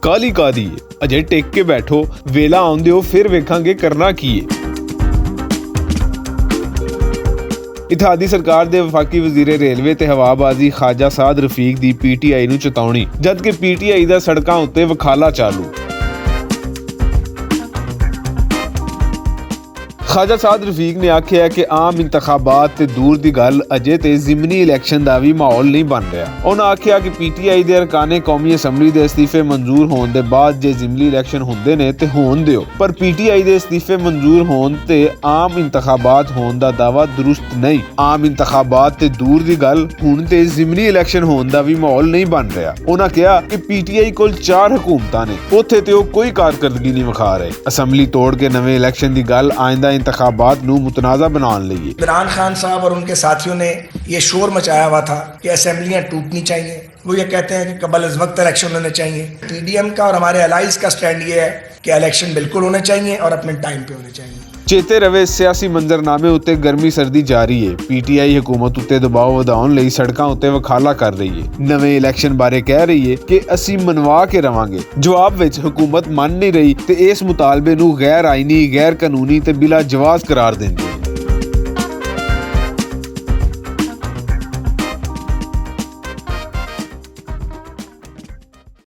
ਕਾਲੀ ਕਾਦੀ ਏ, ਅਜੇ ਟਿਕ ਕੇ ਬੈਠੋ, ਵੇਲਾ ਆਉਂਦੇ ਹੋ ਫਿਰ ਵੇਖਾਂਗੇ ਕਰਨਾ ਕੀ ਏ। ਇਤਿਹਾਦੀ ਸਰਕਾਰ ਦੇ ਵਫਾਕੀ ਵਜ਼ੀਰੇ ਰੇਲਵੇ ਤੇ ਹਵਾਬਾਜ਼ੀ ख्वाजा साद रफीक ਦੀ PTI ਨੂੰ ਚੇਤਾਵਨੀ, ਜਦਕਿ PTI ਦਾ ਸੜਕਾਂ ਉੱਤੇ ਵਖਾਲਾ ਚਾਲੂ। ख्वाजा साद रफीक ने आख्या कि आम इंतखाबात ते दूर दी गल अजे ते जिमनी इलैक्शन दा भी माहौल नहीं बन रहा। उन्होंने आख्या कि PTI दे अरकाने कौमी असैम्बली दे इस्तीफे मंजूर होने दे बाद जे जिमनी इलैक्शन हुंदे ने ते होण दिओ, पर PTI दे इस्तीफे मंजूर होण ते आम इंतखाबात होण दा दावा दुरुस्त नहीं। आम इंतखाबात ते दूर दी गल, हुण ते जिमनी इलैक्शन होण दा भी माहौल नहीं बन रहा। उन्होंने कहा कि PTI कोल 4 हुकूमतां ने, उत्थे ते ओह कोई कारकरदगी नहीं विखा रहे। असैम्बली तोड़ के नवे इलैक्शन दी गल आइंदा इंतखाबात नू मुतनाज़ा बनाने लगी। इमरान खान साहब और उनके साथियों ने ये शोर मचाया हुआ था कि असेंबलियां टूटनी चाहिए। वो ये कहते हैं कि कबल अज़ वक्त इलेक्शन होने चाहिए। PDM का और हमारे अलाइज का स्टैंड ये है कि इलेक्शन बिल्कुल होने चाहिए और अपने टाइम पे होने चाहिए। चेते रवे सियासी मंजरनामे उत्ते गर्मी सर्दी जारी है। PTI हुकूमत उत्ते दबाव वधाउण लई सड़कां उत्ते वखाला कर रही है। नवे इलैक्शन बारे कह रही है कि असीं मनवा के रवांगे। जवाब विच हुकूमत मन नहीं रही ते इस मुतालबे नूं गैर आईनी, गैर कानूनी ते बिला जवाज़ करार दिंदी।